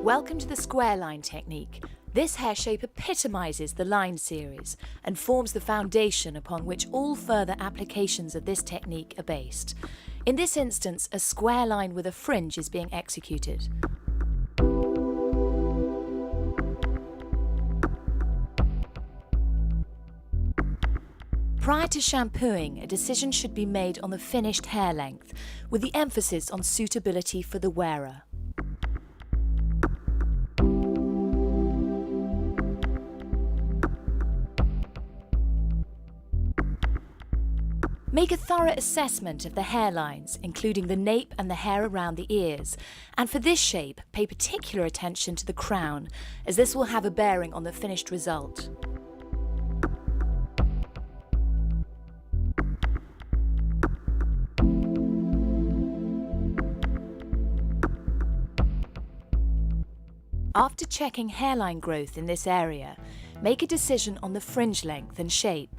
Welcome to the square line technique. This hair shape epitomizes the line series and forms the foundation upon which all further applications of this technique are based. In this instance, a square line with a fringe is being executed. Prior to shampooing, a decision should be made on the finished hair length, with the emphasis on suitability for the wearer. Make a thorough assessment of the hairlines, including the nape and the hair around the ears, and for this shape, pay particular attention to the crown, as this will have a bearing on the finished result. After checking hairline growth in this area, make a decision on the fringe length and shape.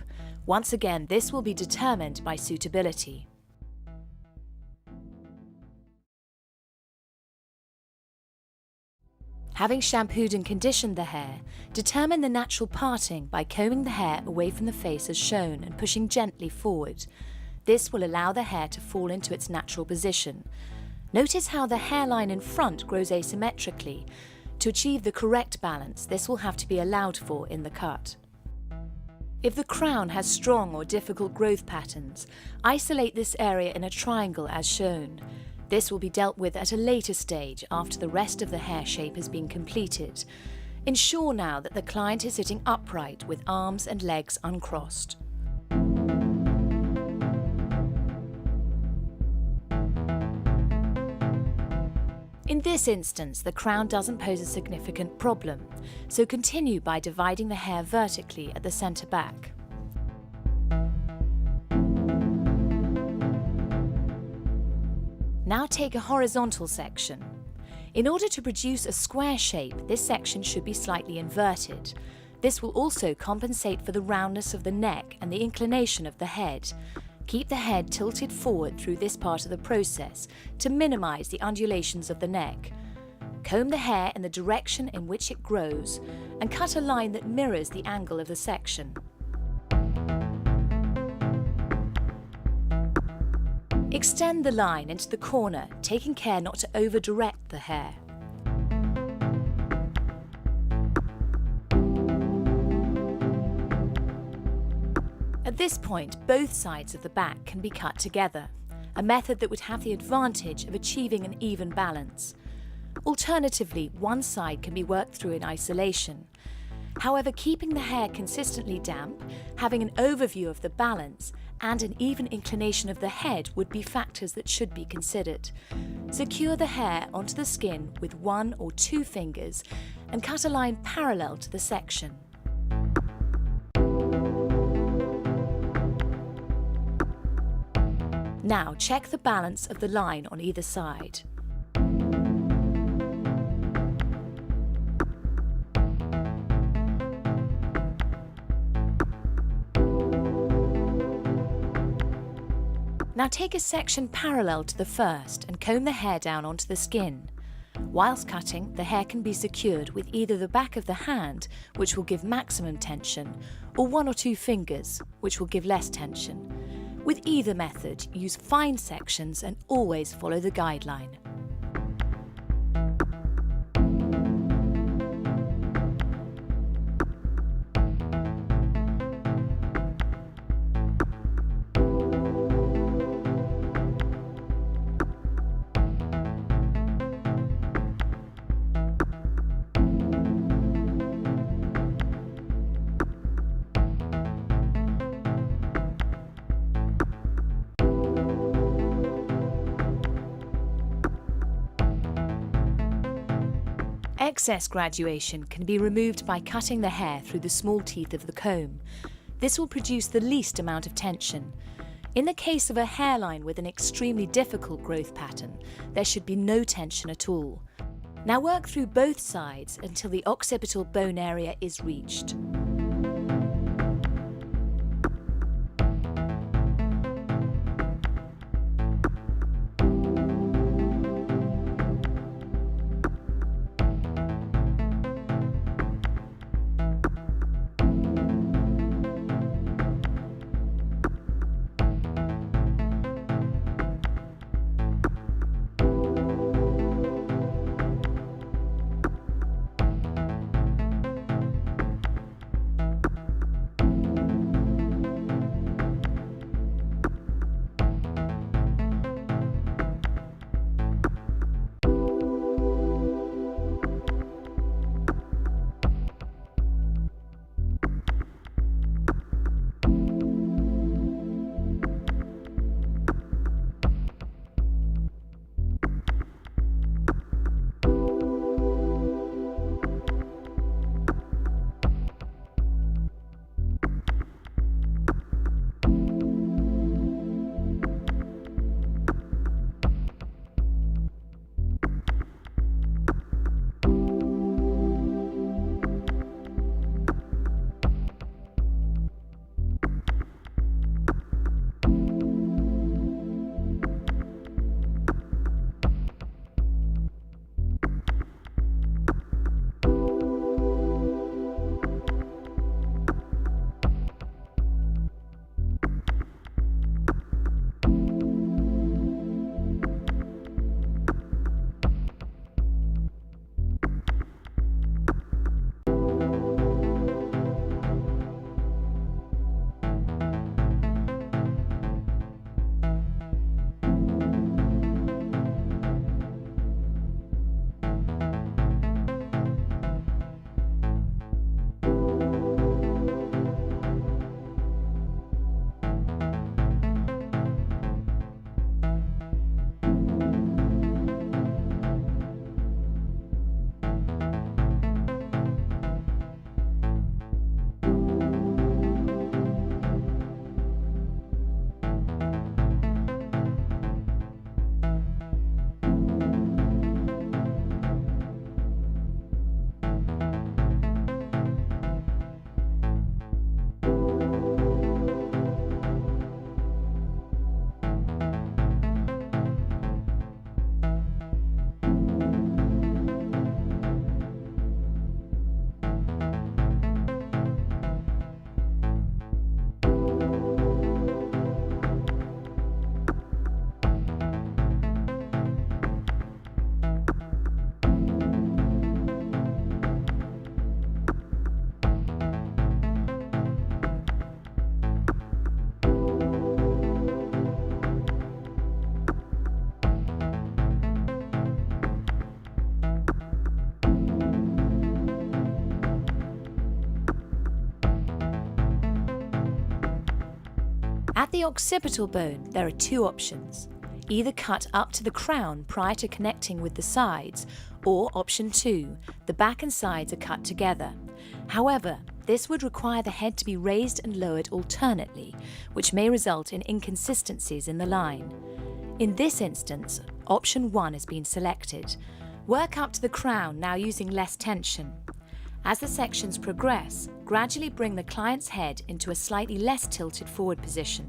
Once again, this will be determined by suitability. Having shampooed and conditioned the hair, determine the natural parting by combing the hair away from the face as shown and pushing gently forward. This will allow the hair to fall into its natural position. Notice how the hairline in front grows asymmetrically. To achieve the correct balance, this will have to be allowed for in the cut. If the crown has strong or difficult growth patterns, isolate this area in a triangle as shown. This will be dealt with at a later stage after the rest of the hair shape has been completed. Ensure now that the client is sitting upright with arms and legs uncrossed. In this instance, the crown doesn't pose a significant problem, so continue by dividing the hair vertically at the centre back. Now take a horizontal section. In order to produce a square shape, this section should be slightly inverted. This will also compensate for the roundness of the neck and the inclination of the head. Keep the head tilted forward through this part of the process to minimise the undulations of the neck. Comb the hair in the direction in which it grows and cut a line that mirrors the angle of the section. Extend the line into the corner, taking care not to over-direct the hair. At this point, both sides of the back can be cut together, a method that would have the advantage of achieving an even balance. Alternatively, one side can be worked through in isolation. However, keeping the hair consistently damp, having an overview of the balance, and an even inclination of the head would be factors that should be considered. Secure the hair onto the skin with 1 or 2 fingers and cut a line parallel to the section. Now check the balance of the line on either side. Now take a section parallel to the first and comb the hair down onto the skin. Whilst cutting, the hair can be secured with either the back of the hand, which will give maximum tension, or 1 or 2 fingers, which will give less tension. With either method, use fine sections and always follow the guideline. Excess graduation can be removed by cutting the hair through the small teeth of the comb. This will produce the least amount of tension. In the case of a hairline with an extremely difficult growth pattern, there should be no tension at all. Now work through both sides until the occipital bone area is reached. At the occipital bone, there are two options. Either cut up to the crown prior to connecting with the sides, or option 2, the back and sides are cut together. However, this would require the head to be raised and lowered alternately, which may result in inconsistencies in the line. In this instance, option 1 has been selected. Work up to the crown now using less tension. As the sections progress, gradually bring the client's head into a slightly less tilted forward position.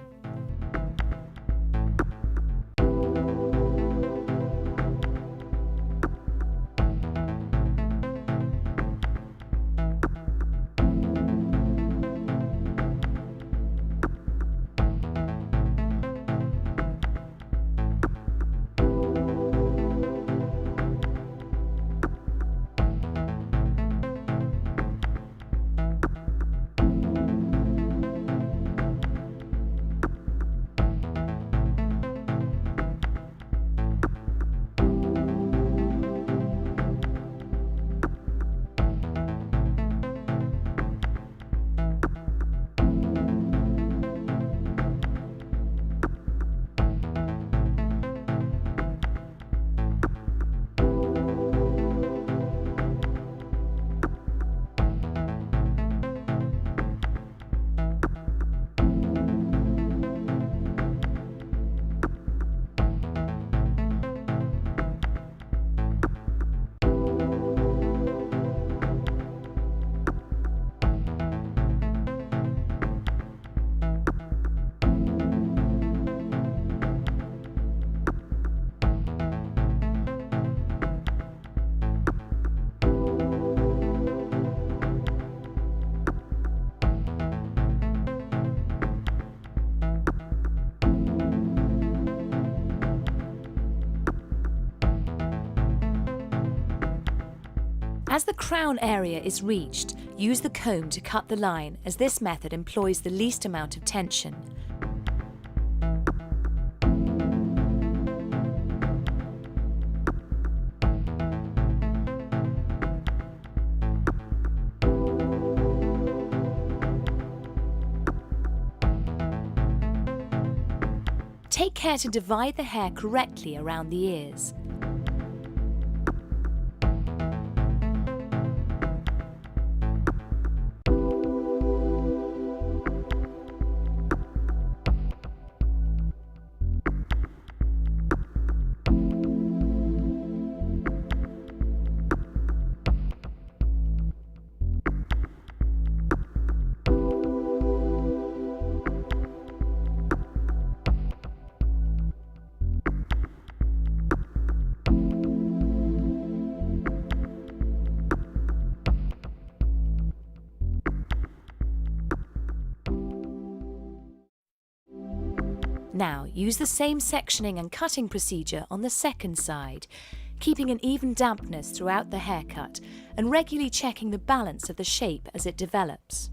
As the crown area is reached, use the comb to cut the line, as this method employs the least amount of tension. Take care to divide the hair correctly around the ears. Now, use the same sectioning and cutting procedure on the second side, keeping an even dampness throughout the haircut and regularly checking the balance of the shape as it develops.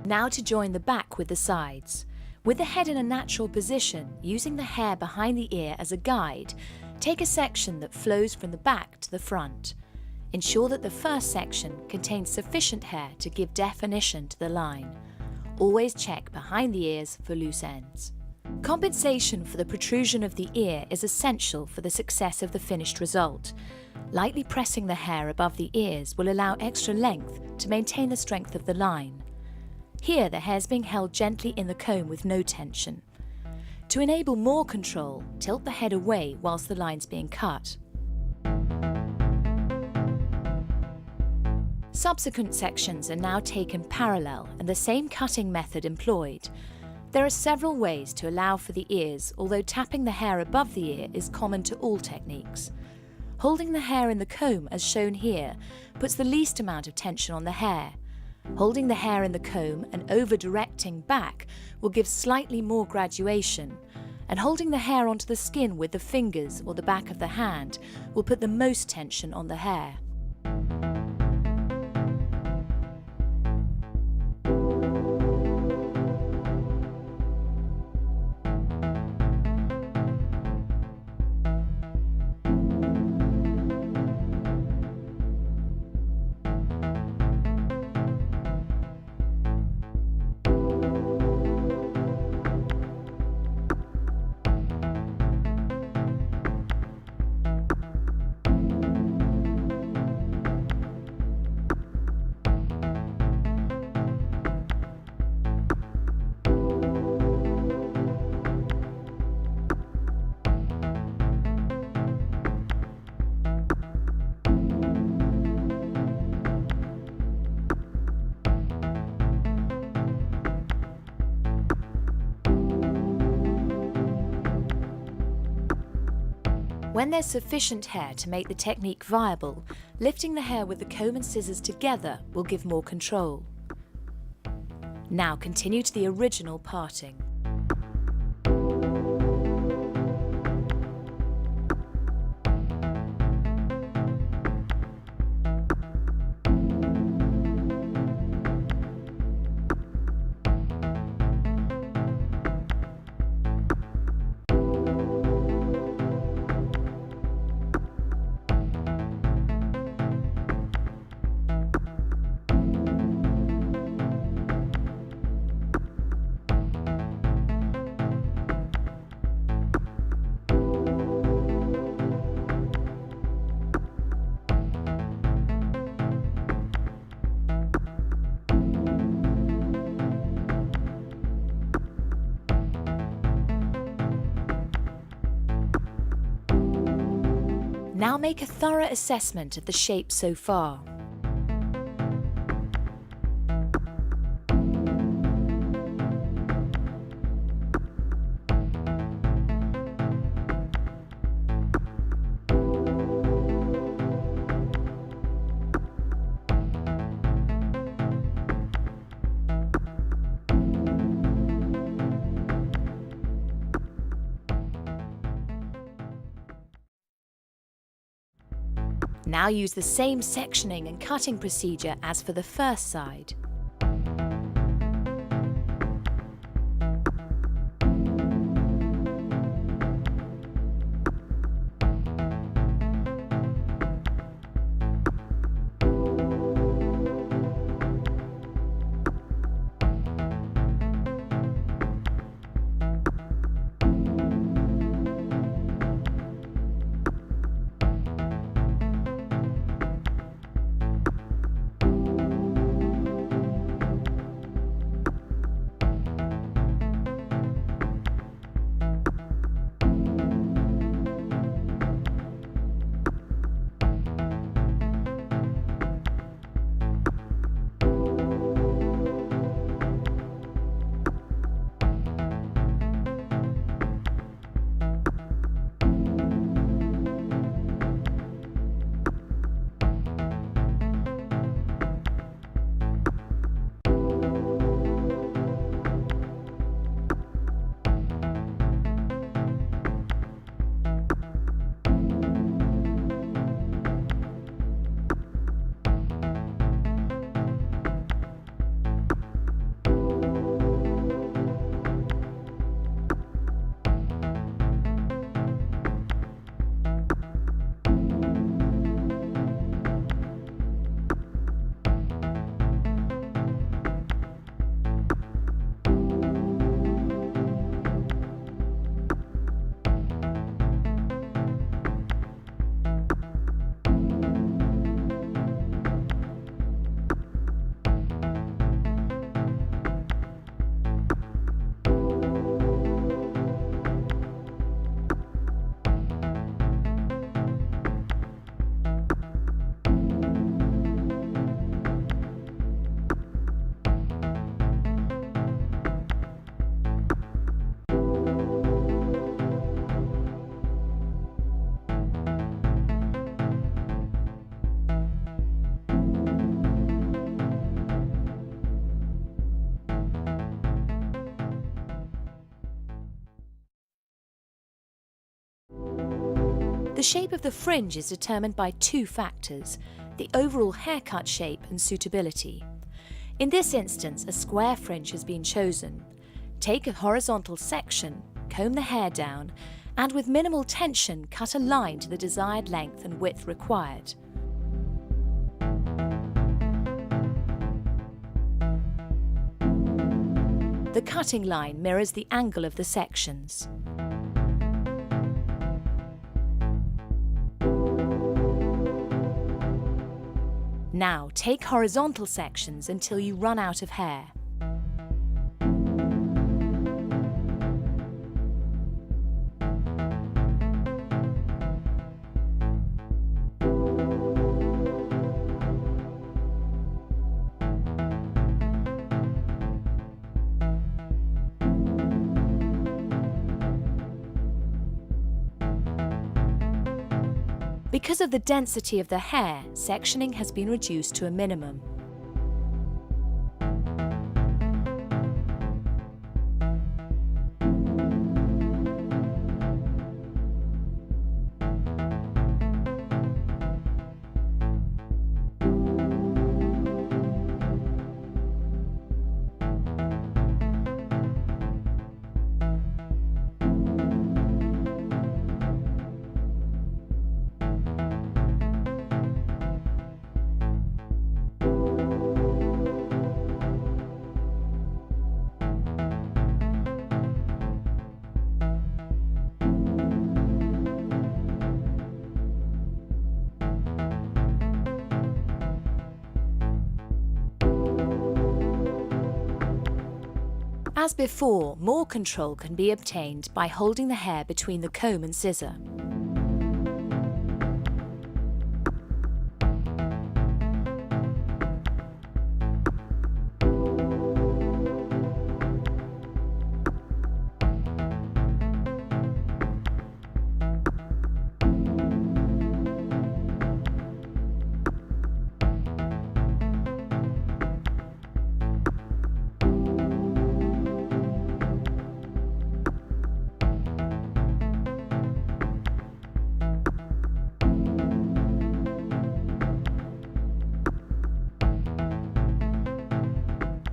Now to join the back with the sides. With the head in a natural position, using the hair behind the ear as a guide, take a section that flows from the back to the front. Ensure that the first section contains sufficient hair to give definition to the line. Always check behind the ears for loose ends. Compensation for the protrusion of the ear is essential for the success of the finished result. Lightly pressing the hair above the ears will allow extra length to maintain the strength of the line. Here, the hair is being held gently in the comb with no tension. To enable more control, tilt the head away whilst the line's being cut. Subsequent sections are now taken parallel and the same cutting method employed. There are several ways to allow for the ears, although tapping the hair above the ear is common to all techniques. Holding the hair in the comb, as shown here, puts the least amount of tension on the hair. Holding the hair in the comb and over-directing back will give slightly more graduation, and holding the hair onto the skin with the fingers or the back of the hand will put the most tension on the hair. When there's sufficient hair to make the technique viable, lifting the hair with the comb and scissors together will give more control. Now continue to the original parting. Now make a thorough assessment of the shape so far. Now use the same sectioning and cutting procedure as for the first side. The shape of the fringe is determined by two factors: the overall haircut shape and suitability. In this instance, a square fringe has been chosen. Take a horizontal section, comb the hair down, and with minimal tension, cut a line to the desired length and width required. The cutting line mirrors the angle of the sections. Now take horizontal sections until you run out of hair. Because of the density of the hair, sectioning has been reduced to a minimum. As before, more control can be obtained by holding the hair between the comb and scissor.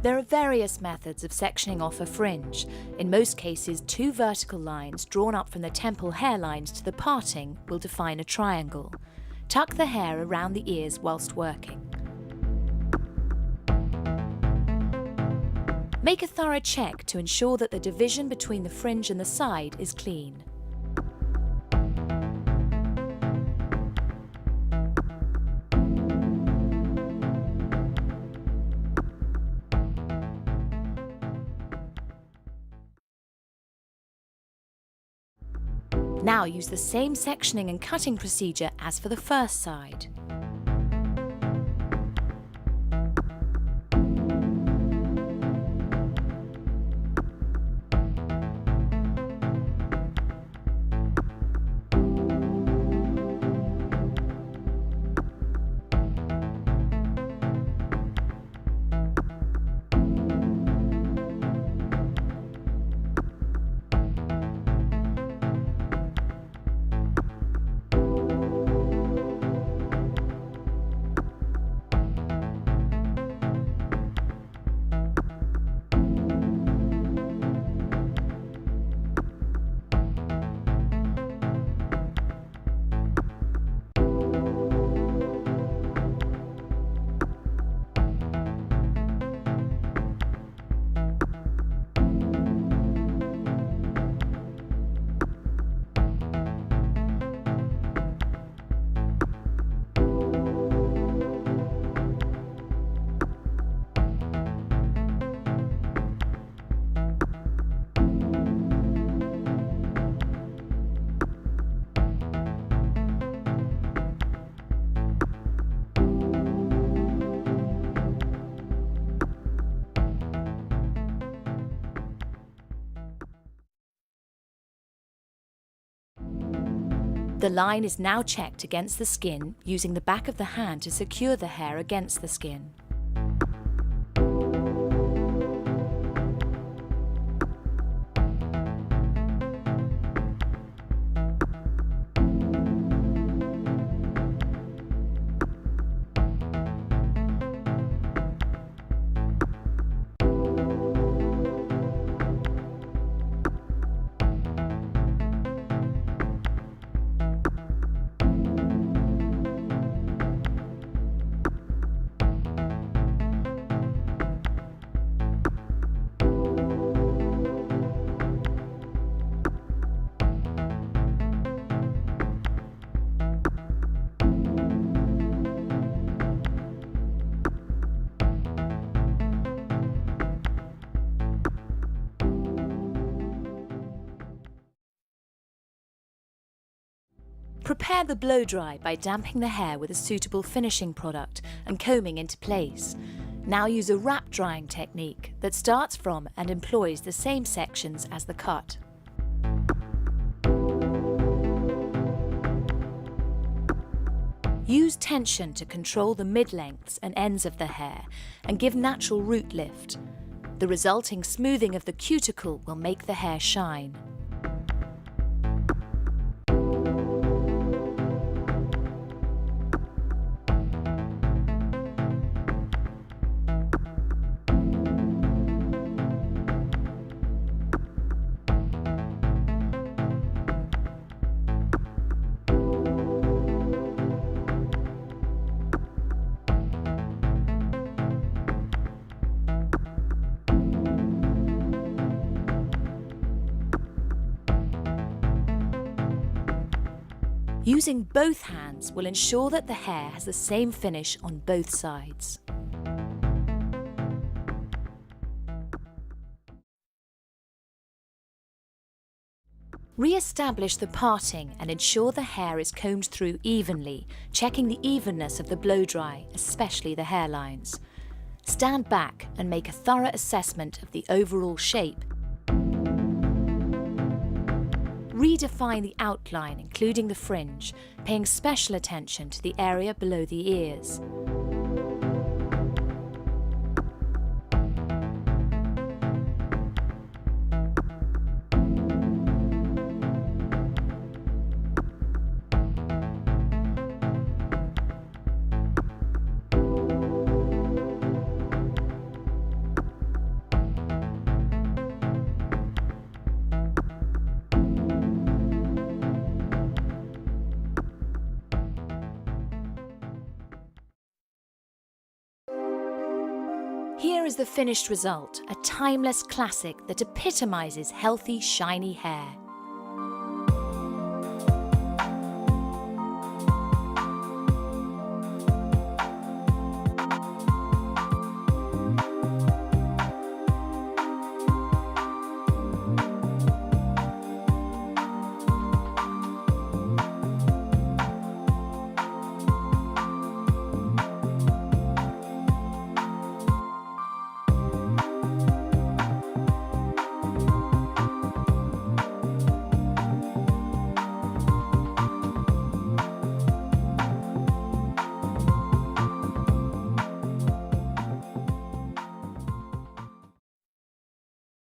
There are various methods of sectioning off a fringe. In most cases, two vertical lines drawn up from the temple hairlines to the parting will define a triangle. Tuck the hair around the ears whilst working. Make a thorough check to ensure that the division between the fringe and the side is clean. Now use the same sectioning and cutting procedure as for the first side. The line is now checked against the skin using the back of the hand to secure the hair against the skin. Prepare the blow dry by damping the hair with a suitable finishing product and combing into place. Now use a wrap drying technique that starts from and employs the same sections as the cut. Use tension to control the mid-lengths and ends of the hair and give natural root lift. The resulting smoothing of the cuticle will make the hair shine. Using both hands will ensure that the hair has the same finish on both sides. Re-establish the parting and ensure the hair is combed through evenly, checking the evenness of the blow dry, especially the hairlines. Stand back and make a thorough assessment of the overall shape. Redefine the outline, including the fringe, paying special attention to the area below the ears. Here is the finished result, a timeless classic that epitomizes healthy, shiny hair.